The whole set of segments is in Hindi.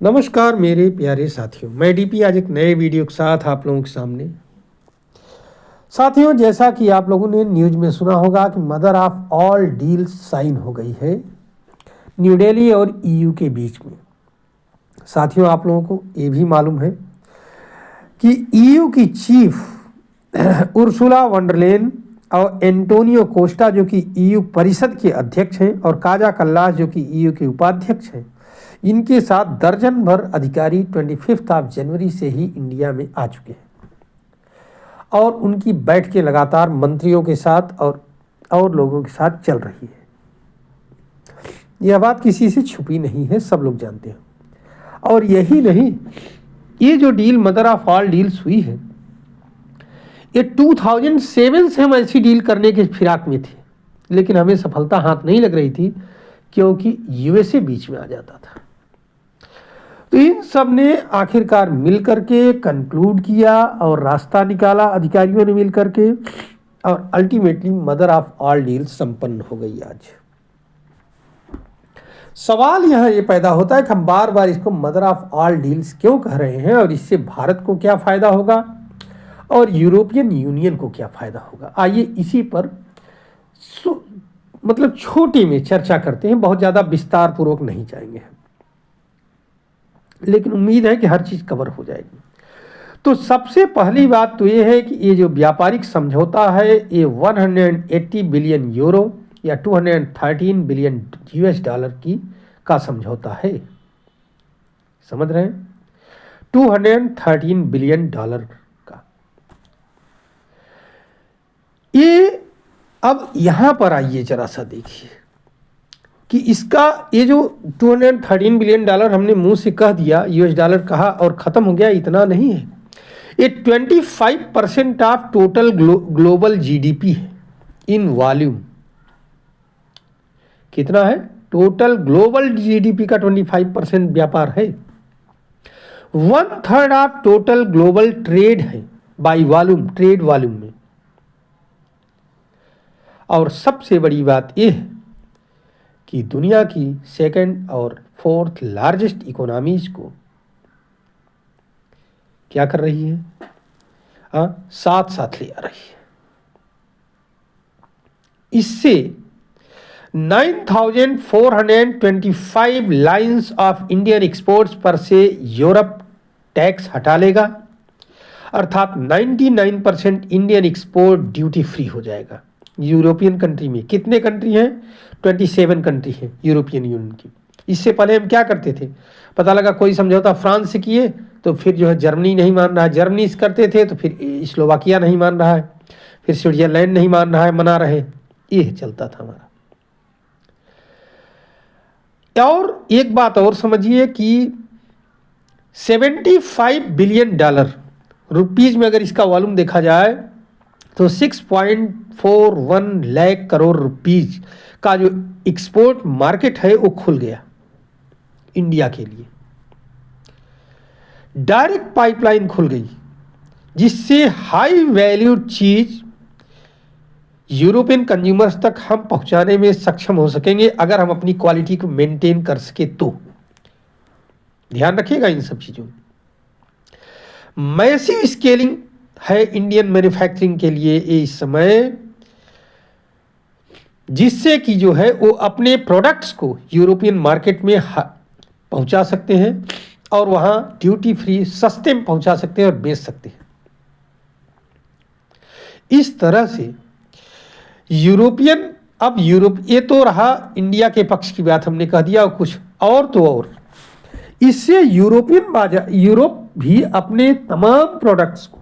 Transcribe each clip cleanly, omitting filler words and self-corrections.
नमस्कार मेरे प्यारे साथियों, मैं डीपी आज एक नए वीडियो के साथ आप लोगों के सामने। साथियों, जैसा कि आप लोगों ने न्यूज़ में सुना होगा कि mother of all deals sign हो गई है न्यू दिल्ली और ईयू के बीच में। साथियों, आप लोगों को ये भी मालूम है कि ईयू की चीफ उर्सुला वंडरलेन और एंटोनियो कोस्टा जो कि ईयू परिषद के अध्यक्ष हैं और काजा कल्लास जो कि ईयू के उपाध्यक्ष हैं, इनके साथ दर्जन भर अधिकारी 25 जनवरी से ही इंडिया में आ चुके हैं और उनकी बैठकें लगातार मंत्रियों के साथ और लोगों के साथ चल रही है। यह बात किसी से छुपी नहीं है, सब लोग जानते हैं। और यही नहीं, ये जो deal mother of all deals हुई है, ये 2007 से हम ऐसी डील करने के फिराक में थे, लेकिन हमें सफलता हाथ नहीं लग रही थी क्योंकि यूएसए बीच में आ जाता था। तो इन सब ने आखिरकार मिल करके कंक्लूड किया और रास्ता निकाला अधिकारियों ने मिल करके, और ultimately mother of all deals संपन्न हो गई। आज सवाल यहाँ ये पैदा होता है कि हम बार बार इसको मदर ऑफ ऑल डील्स क्यों कह रहे हैं और इससे भारत को क्या फ़ायदा होगा और यूरोपियन यूनियन को क्या फ़ायदा होगा। आइए इसी पर मतलब छोटे में चर्चा करते हैं, बहुत ज़्यादा विस्तार पूर्वक नहीं जाएंगे, लेकिन उम्मीद है कि हर चीज़ कवर हो जाएगी। तो सबसे पहली बात तो ये है कि ये जो व्यापारिक समझौता है, ये 180 बिलियन यूरो या 213 बिलियन यूएस डॉलर की का समझौता है। समझ रहे हैं? 213 बिलियन डॉलर का। ये अब यहाँ पर आइए जरा सा देखिए कि इसका ये जो 213 बिलियन डॉलर हमने मुंह से कह दिया, यूएस डॉलर कहा और ख़त्म हो गया, इतना नहीं है। ये 25% ऑफ टोटल ग्लोबल जीडीपी है इन वॉल्यूम। कितना है? टोटल ग्लोबल जीडीपी का 25% व्यापार है। 1/3 ऑफ टोटल ग्लोबल ट्रेड है बाई वॉल्यूम, ट्रेड वॉल्यूम में। और सबसे बड़ी बात यह है कि दुनिया की सेकंड और फोर्थ लार्जेस्ट इकोनॉमीज को क्या कर रही है? साथ साथ ले आ रही है। इससे 9,425 लाइन्स ऑफ इंडियन एक्सपोर्ट्स पर से यूरोप टैक्स हटा लेगा, अर्थात 99% इंडियन एक्सपोर्ट ड्यूटी फ्री हो जाएगा। यूरोपियन कंट्री में कितने कंट्री हैं? 27 कंट्री हैं यूरोपियन यूनियन की। इससे पहले हम क्या करते थे? पता लगा कोई समझौता फ्रांस से किए तो फिर जो है जर्मनी नहीं मान रहा है, जर्मनी से करते थे तो फिर स्लोवाकिया नहीं मान रहा है, फिर स्विट्जरलैंड नहीं मान रहा है, मना रहे। ये चलता था हमारा। और एक बात और समझिए कि 75 बिलियन डॉलर रुपीज़ में अगर इसका वॉल्यूम देखा जाए तो 6.41 लाख करोड़ रुपीज़ का जो एक्सपोर्ट मार्केट है वो खुल गया इंडिया के लिए। डायरेक्ट पाइपलाइन खुल गई जिससे हाई वैल्यूड चीज़ यूरोपियन कंज्यूमर्स तक हम पहुंचाने में सक्षम हो सकेंगे अगर हम अपनी क्वालिटी को मेंटेन कर सके तो। ध्यान रखिएगा इन सब चीज़ों में। मैसिव स्केलिंग है इंडियन मैन्युफैक्चरिंग के लिए इस समय, जिससे कि जो है वो अपने प्रोडक्ट्स को यूरोपियन मार्केट में पहुंचा सकते हैं और वहां ड्यूटी फ्री सस्ते में पहुंचा सकते हैं और बेच सकते हैं। इस तरह से यूरोपियन, अब यूरोप, ये तो रहा इंडिया के पक्ष की बात हमने कह दिया। और कुछ और तो और इससे यूरोपियन बाजार, यूरोप भी अपने तमाम प्रोडक्ट्स को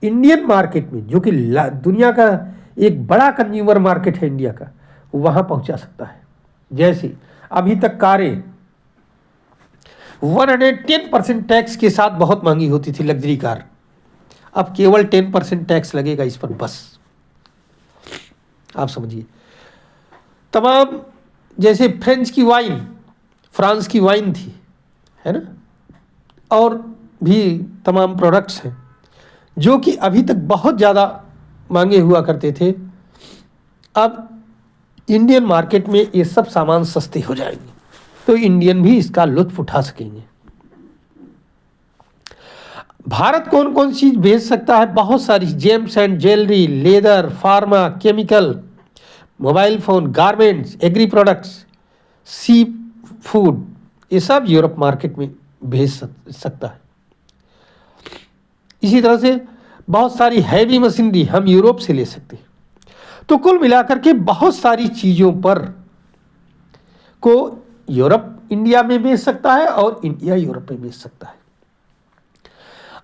इंडियन मार्केट में, जो कि दुनिया का एक बड़ा कंज्यूमर मार्केट है इंडिया का, वहां पहुंचा सकता है। जैसे अभी तक कारें 110% टैक्स के साथ बहुत महंगी होती थी, लग्जरी कार, अब केवल 10% टैक्स लगेगा इस पर बस। आप समझिए। तमाम, जैसे फ्रेंच की वाइन, फ्रांस की वाइन थी, है ना, और भी तमाम प्रोडक्ट्स हैं जो कि अभी तक बहुत ज़्यादा महंगे हुआ करते थे, अब इंडियन मार्केट में ये सब सामान सस्ते हो जाएंगे। तो इंडियन भी इसका लुत्फ उठा सकेंगे। भारत कौन कौन सी चीज भेज सकता है? बहुत सारी, gems and jewellery, leather, pharma, chemical, mobile phone, garments, agri products, sea food, ये सब यूरोप मार्केट में भेज सकता है। इसी तरह से बहुत सारी हैवी मशीनरी हम यूरोप से ले सकते हैं। तो कुल मिलाकर के बहुत सारी चीजों पर को यूरोप इंडिया में बेच सकता है और इंडिया यूरोप में बेच सकता है।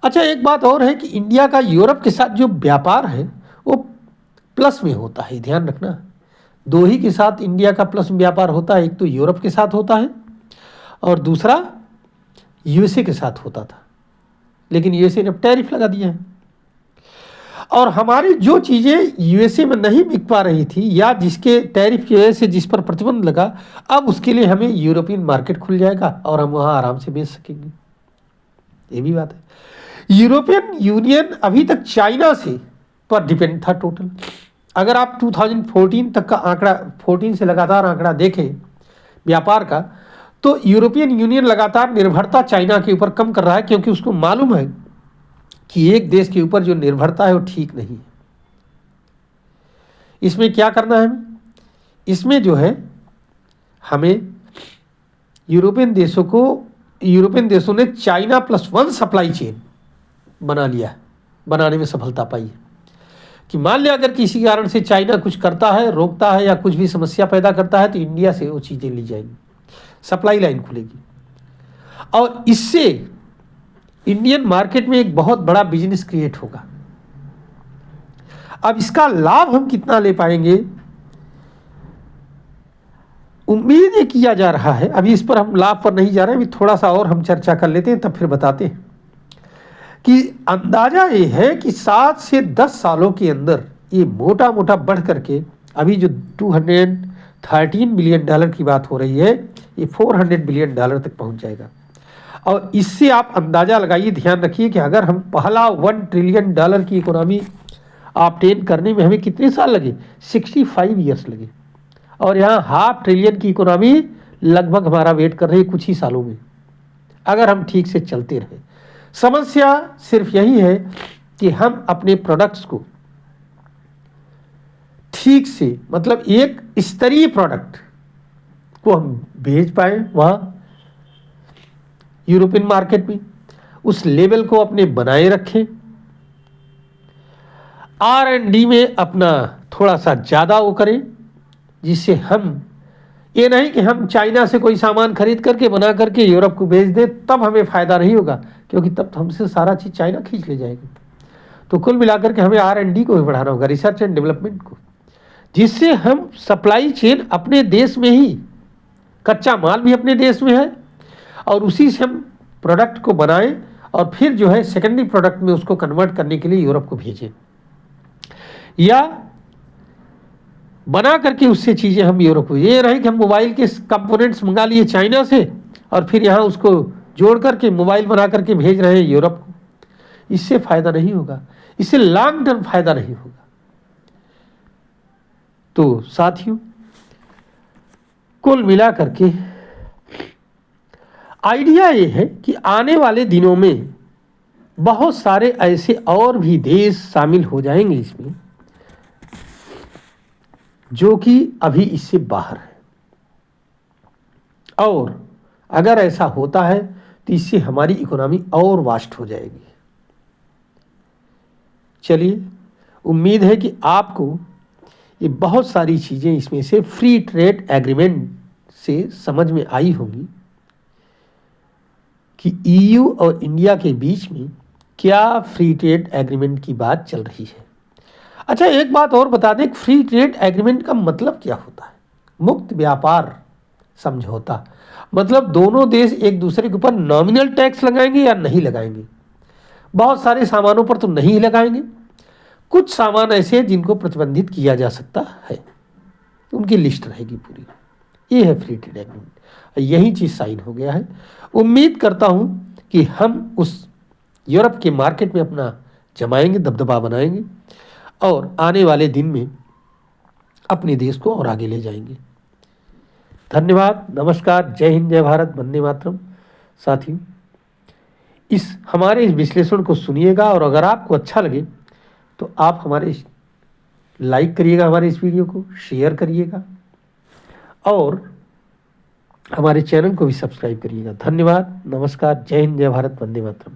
अच्छा, एक बात और है कि इंडिया का यूरोप के साथ जो व्यापार है वो प्लस में होता है, ध्यान रखना। दो ही के साथ इंडिया का प्लस व्यापार होता है, एक तो यूरोप के साथ होता है और दूसरा यूएसए के साथ होता था, लेकिन यूएसए ने टैरिफ लगा दिया है और हमारी जो चीज़ें यूएसए में नहीं बिक पा रही थी या जिसके टैरिफ की वजह से जिस पर प्रतिबंध लगा, अब उसके लिए हमें यूरोपियन मार्केट खुल जाएगा और हम वहाँ आराम से बेच सकेंगे। ये भी बात है। यूरोपियन यूनियन अभी तक चाइना से पर डिपेंड था टोटल। अगर आप 2014 तक का आंकड़ा, 14 से लगातार आंकड़ा देखें व्यापार का, तो यूरोपियन यूनियन लगातार निर्भरता चाइना के ऊपर कम कर रहा है, क्योंकि उसको मालूम है कि एक देश के ऊपर जो निर्भरता है वो ठीक नहीं है। इसमें क्या करना है? इसमें जो है हमें यूरोपियन देशों ने चाइना +1 सप्लाई चेन बना लिया, बनाने में सफलता पाई है कि मान लिया अगर किसी कारण से चाइना कुछ करता है, रोकता है या कुछ भी समस्या पैदा करता है, तो इंडिया से वो चीज़ें ली जाएंगी, सप्लाई लाइन खुलेगी और इससे इंडियन मार्केट में एक बहुत बड़ा बिजनेस क्रिएट होगा। अब इसका लाभ हम कितना ले पाएंगे, उम्मीद ये किया जा रहा है, अभी इस पर हम लाभ पर नहीं जा रहे हैं, अभी थोड़ा सा और हम चर्चा कर लेते हैं तब फिर बताते हैं कि अंदाजा ये है कि 7 से 10 सालों के अंदर ये मोटा मोटा बढ़ करके अभी जो $213 बिलियन की बात हो रही है, ये $400 बिलियन तक पहुंच जाएगा। और इससे आप अंदाजा लगाइए, ध्यान रखिए कि अगर हम पहला $1 ट्रिलियन की इकोनॉमी ऑब्टेन करने में हमें कितने साल लगे, 65 ईयर्स लगे, और यहाँ $500 बिलियन की इकोनॉमी लगभग हमारा वेट कर रही है कुछ ही सालों में, अगर हम ठीक से चलते रहे। समस्या सिर्फ यही है कि हम अपने प्रोडक्ट्स को ठीक से, मतलब एक स्तरीय प्रोडक्ट को हम भेज पाए वहाँ यूरोपियन मार्केट में, उस लेवल को अपने बनाए रखें, R&D में अपना थोड़ा सा ज़्यादा वो करें, जिससे हम ये नहीं कि हम चाइना से कोई सामान खरीद करके बना करके यूरोप को भेज दें, तब हमें फ़ायदा नहीं होगा, क्योंकि तब तो हमसे सारा चीज़ चाइना खींच ले जाएगी। तो कुल मिलाकर के हमें R&D को भी बढ़ाना होगा, रिसर्च एंड डेवलपमेंट को, जिससे हम सप्लाई चेन अपने देश में ही, कच्चा माल भी अपने देश में है और उसी से हम प्रोडक्ट को बनाएं और फिर जो है सेकेंडरी प्रोडक्ट में उसको कन्वर्ट करने के लिए यूरोप को भेजें, या बना करके उससे चीज़ें हम यूरोप को, ये रहे कि हम मोबाइल के कंपोनेंट्स मंगा लिए चाइना से और फिर यहाँ उसको जोड़ करके मोबाइल बना करके भेज रहे हैं यूरोप को। इससे फ़ायदा नहीं होगा, इससे लॉन्ग टर्म फ़ायदा नहीं होगा। तो साथियों, कुल मिला करके आइडिया ये है कि आने वाले दिनों में बहुत सारे ऐसे और भी देश शामिल हो जाएंगे इसमें जो कि अभी इससे बाहर है, और अगर ऐसा होता है तो इससे हमारी इकोनॉमी और वास्ट हो जाएगी। चलिए, उम्मीद है कि आपको ये बहुत सारी चीज़ें इसमें से फ्री ट्रेड एग्रीमेंट से समझ में आई होंगी कि EU और इंडिया के बीच में क्या फ्री ट्रेड एग्रीमेंट की बात चल रही है। अच्छा, एक बात और बता दें, फ्री ट्रेड एग्रीमेंट का मतलब क्या होता है? मुक्त व्यापार समझौता, मतलब दोनों देश एक दूसरे के ऊपर नॉमिनल टैक्स लगाएंगे या नहीं लगाएंगे। बहुत सारे सामानों पर तो नहीं लगाएंगे, कुछ सामान ऐसे हैं जिनको प्रतिबंधित किया जा सकता है, उनकी लिस्ट रहेगी पूरी। ये है फ्री ट्रेड एग्रीमेंट, यही चीज़ साइन हो गया है। उम्मीद करता हूँ कि हम उस यूरोप के मार्केट में अपना जमाएंगे, दबदबा बनाएंगे और आने वाले दिन में अपने देश को और आगे ले जाएंगे। धन्यवाद, नमस्कार, जय हिंद, जय भारत, वंदे मातरम। साथियों, हमारे इस विश्लेषण को सुनिएगा और अगर आपको अच्छा लगे तो आप लाइक करिएगा, हमारे इस वीडियो को शेयर करिएगा और हमारे चैनल को भी सब्सक्राइब करिएगा। धन्यवाद, नमस्कार, जय हिंद, जय भारत, वंदे मातरम।